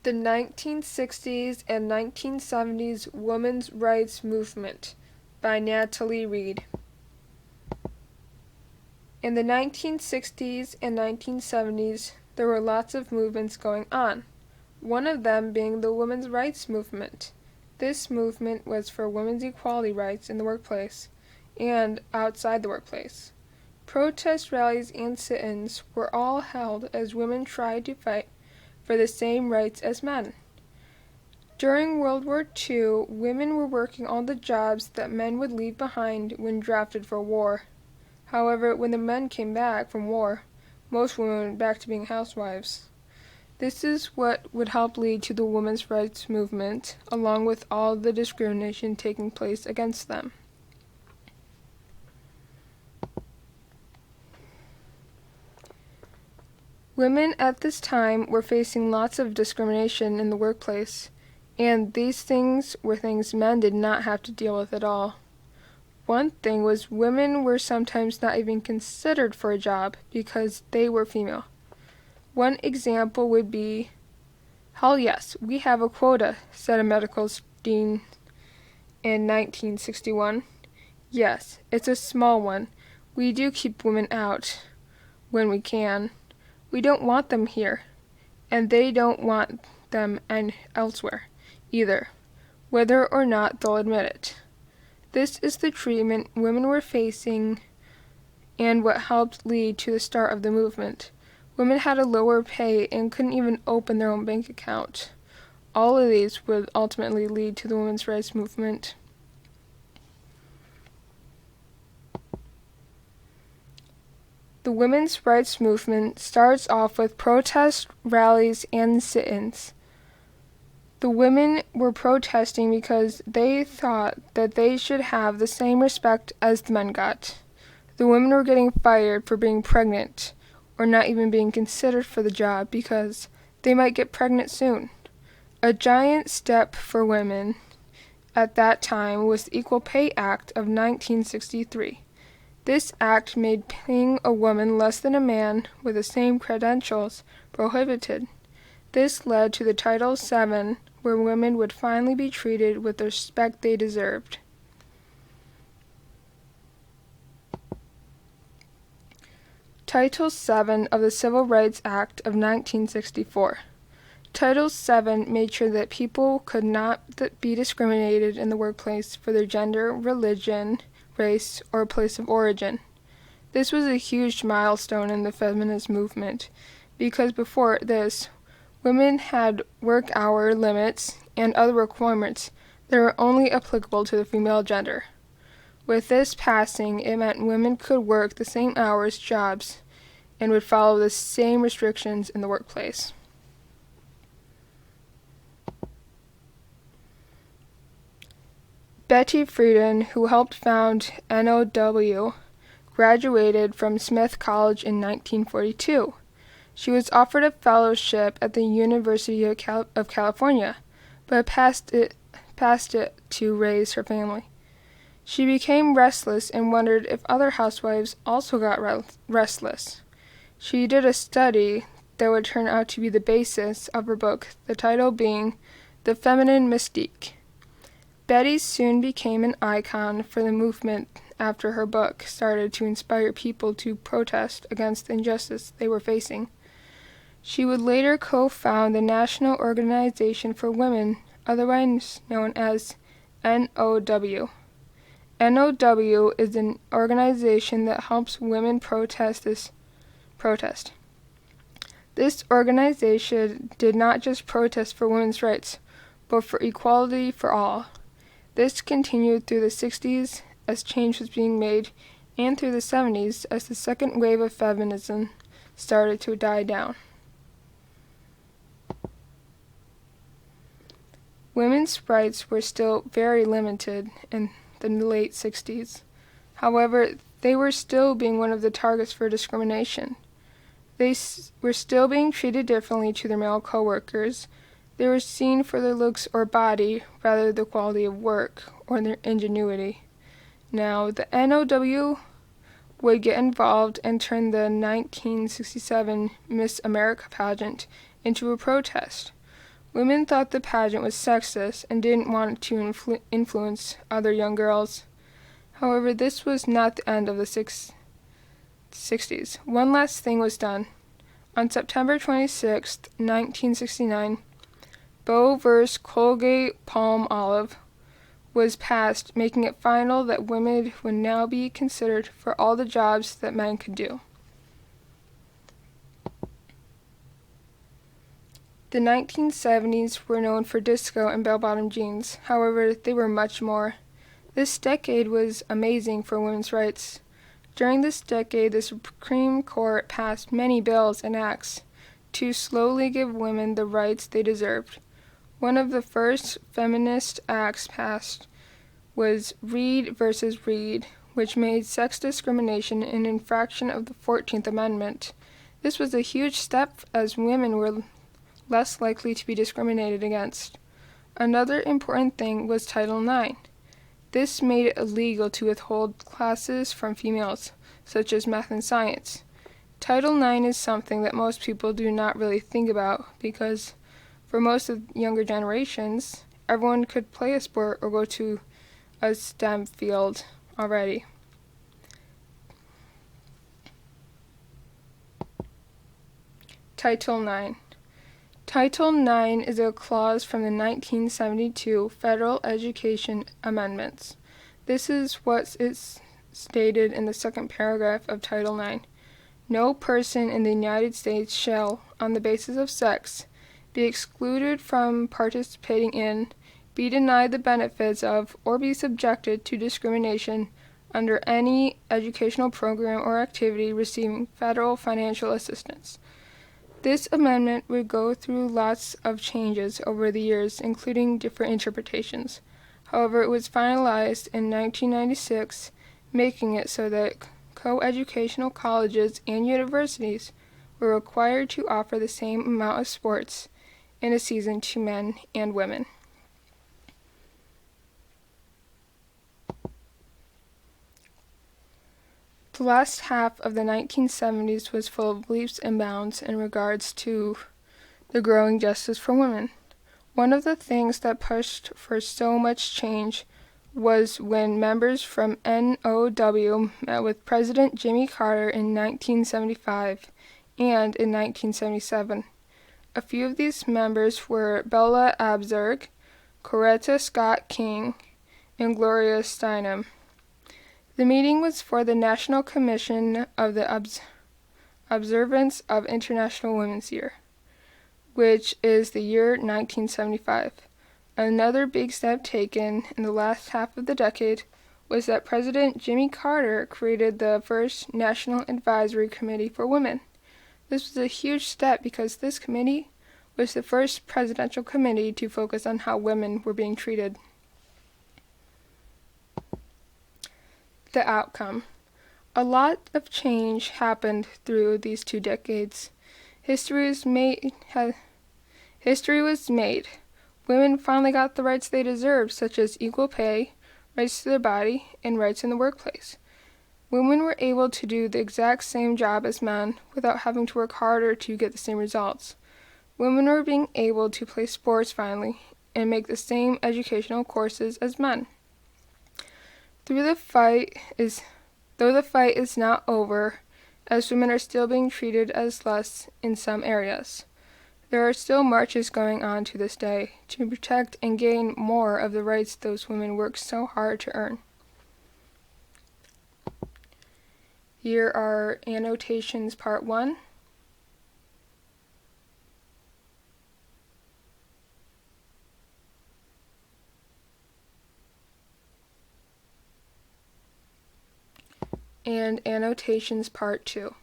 The 1960s and 1970s Women's Rights Movement by Natalie Reed. In the 1960s and 1970s, there were lots of movements going on, one of them being the Women's Rights Movement. This movement was for women's equality rights in the workplace and outside the workplace. Protest rallies and sit-ins were all held as women tried to fight for the same rights as men. During World War II, women were working all the jobs that men would leave behind when drafted for war. However, when the men came back from war, most women went back to being housewives. This is what would help lead to the women's rights movement, along with all the discrimination taking place against them. Women at this time were facing lots of discrimination in the workplace, and these things were things men did not have to deal with at all. One thing was women were sometimes not even considered for a job because they were female. One example would be, "Hell yes, we have a quota," said a medical dean in 1961. "Yes, it's a small one. We do keep women out when we can. We don't want them here, and they don't want them elsewhere either, whether or not they'll admit it." This is the treatment women were facing and what helped lead to the start of the movement. Women had a lower pay and couldn't even open their own bank account. All of these would ultimately lead to the women's rights movement. The women's rights movement starts off with protests, rallies, and sit-ins. The women were protesting because they thought that they should have the same respect as the men got. The women were getting fired for being pregnant, or not even being considered for the job because they might get pregnant soon. A giant step for women at that time was the Equal Pay Act of 1963. This act made paying a woman less than a man with the same credentials prohibited. This led to the Title VII, where women would finally be treated with the respect they deserved. Title VII of the Civil Rights Act of 1964. Title VII made sure that people could not be discriminated in the workplace for their gender, religion, race, or place of origin. This was a huge milestone in the feminist movement because before this, women had work hour limits and other requirements that were only applicable to the female gender. With this passing, it meant women could work the same hours, jobs, and would follow the same restrictions in the workplace. Betty Friedan, who helped found NOW, graduated from Smith College in 1942. She was offered a fellowship at the University of California, but passed it to raise her family. She became restless and wondered if other housewives also got restless. She did a study that would turn out to be the basis of her book, the title being The Feminine Mystique. Betty soon became an icon for the movement after her book started to inspire people to protest against the injustice they were facing. She would later co-found the National Organization for Women, otherwise known as NOW. NOW is an organization that helps women protest. This organization did not just protest for women's rights, but for equality for all. This continued through the 60s as change was being made, and through the 70s as the second wave of feminism started to die down. Women's rights were still very limited in the late 60s. However, they were still being one of the targets for discrimination. They were still being treated differently to their male coworkers. They were seen for their looks or body rather than the quality of work or their ingenuity. Now, the NOW would get involved and turn the 1967 Miss America pageant into a protest. Women thought the pageant was sexist and didn't want it to influence other young girls. However, this was not the end of the 60s. One last thing was done. On September 26, 1969, Bow vs. Colgate-Palmolive was passed, making it final that women would now be considered for all the jobs that men could do. The 1970s were known for disco and bell-bottom jeans. However, they were much more. This decade was amazing for women's rights. During this decade, the Supreme Court passed many bills and acts to slowly give women the rights they deserved. One of the first feminist acts passed was Reed versus Reed, which made sex discrimination an infraction of the 14th Amendment. This was a huge step as women were less likely to be discriminated against. Another important thing was Title IX. This made it illegal to withhold classes from females, such as math and science. Title IX is something that most people do not really think about because for most of younger generations, everyone could play a sport or go to a STEM field already. Title IX. Title IX is a clause from the 1972 Federal Education Amendments. This is what is stated in the second paragraph of Title IX. No person in the United States shall, on the basis of sex, be excluded from participating in, be denied the benefits of, or be subjected to discrimination under any educational program or activity receiving federal financial assistance. This amendment would go through lots of changes over the years, including different interpretations. However, it was finalized in 1996, making it so that co-educational colleges and universities were required to offer the same amount of sports in a season to men and women. The last half of the 1970s was full of leaps and bounds in regards to the growing justice for women. One of the things that pushed for so much change was when members from NOW met with President Jimmy Carter in 1975 and in 1977. A few of these members were Bella Abzug, Coretta Scott King, and Gloria Steinem. The meeting was for the National Commission of the Observance of International Women's Year, which is the year 1975. Another big step taken in the last half of the decade was that President Jimmy Carter created the first National Advisory Committee for Women. This was a huge step because this committee was the first presidential committee to focus on how women were being treated. The outcome. A lot of change happened through these 2 decades. History was made. Women finally got the rights they deserved, such as equal pay, rights to their body, and rights in the workplace. Women were able to do the exact same job as men without having to work harder to get the same results. Women were being able to play sports finally and make the same educational courses as men. Though the fight is not over, as women are still being treated as less in some areas. There are still marches going on to this day to protect and gain more of the rights those women worked so hard to earn. Here are annotations part 1. And annotations part 2.